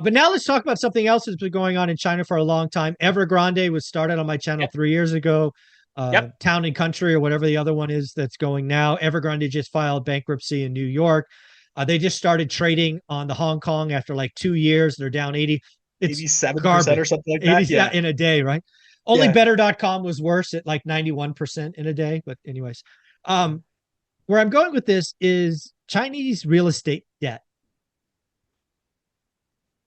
But now let's talk about something else that's been going on in China for a long time. Evergrande was started on my channel Yep. 3 years ago. Yep. Town and Country, or whatever the other one is that's going now. Evergrande just filed bankruptcy in New York. They just started trading on the Hong Kong after like 2 years. They're down 80. It's 87% or garbage. something like 80, that. yeah, Yeah. in a day, right? Only Yeah. better.com was worse at like 91% in a day. But anyways, um, where I'm going with this is Chinese real estate debt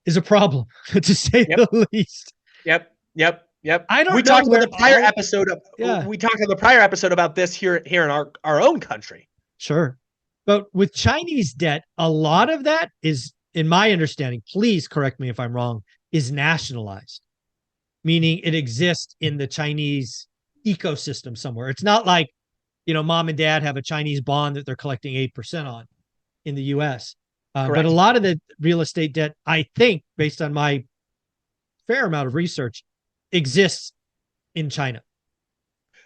is a problem, to say Yep. the least. Yep. Yep. Yep. I We don't know talked about where the prior all, episode of yeah, we talked on the prior episode about this here in our own country. sure. But with Chinese debt, a lot of that is, in my understanding, please correct me if I'm wrong, is nationalized, meaning it exists in the Chinese ecosystem somewhere. It's not like, mom and dad have a Chinese bond that they're collecting 8% on in the US. But a Correct. lot of the real estate debt, I think, based on my fair amount of research, exists in China.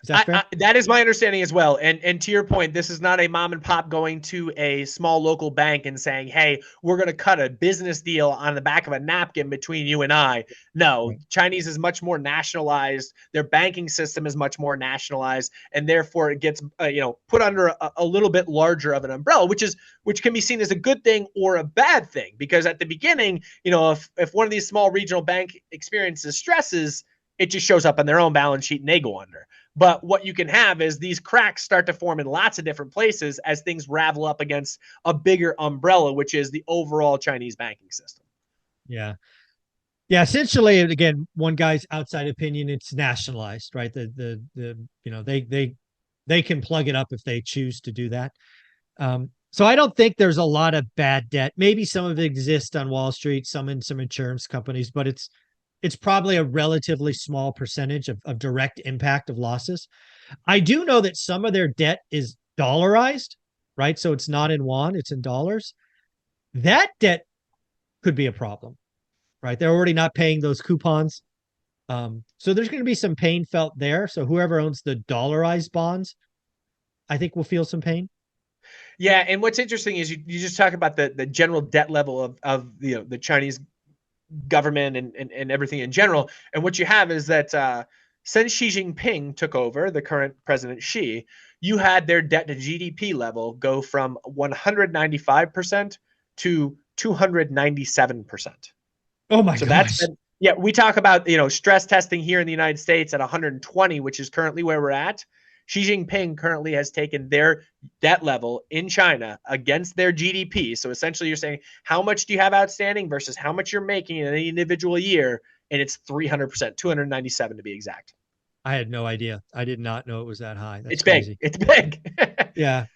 Is that fair? That is my understanding as well. And to your point, this is not a mom and pop going to a small local bank and saying, "Hey, we're going to cut a business deal on the back of a napkin between you and I." No, Right. Chinese is much more nationalized. Their banking system is much more nationalized, and therefore it gets put under a little bit larger of an umbrella, which can be seen as a good thing or a bad thing. Because at the beginning, if one of these small regional bank experiences stresses, it just shows up on their own balance sheet and they go under. But what you can have is these cracks start to form in lots of different places as things ravel up against a bigger umbrella, which is the overall Chinese banking system. Yeah. Yeah. Essentially, again, one guy's outside opinion, it's nationalized, right? They can plug it up if they choose to do that. So I don't think there's a lot of bad debt. Maybe some of it exists on Wall Street, some in some insurance companies, but it's probably a relatively small percentage of direct impact of losses. I do know that some of their debt is dollarized, right? So it's not in yuan, it's in dollars. That debt could be a problem, right? They're already not paying those coupons. So there's going to be some pain felt there. So whoever owns the dollarized bonds, I think will feel some pain. Yeah, and what's interesting is you just talk about the general debt level of the Chinese government and everything in general. And what you have is that since Xi Jinping took over, the current president Xi, you had their debt to GDP level go from 195% to 297%. Oh my So that's gosh. been, yeah, we talk about, stress testing here in the United States at 120, which is currently where we're at. Xi Jinping currently has taken their debt level in China against their GDP. So essentially, you're saying how much do you have outstanding versus how much you're making in any individual year, and it's 300%, 297 to be exact. I had no idea. I did not know it was that high. That's It's big. crazy. It's big. Yeah.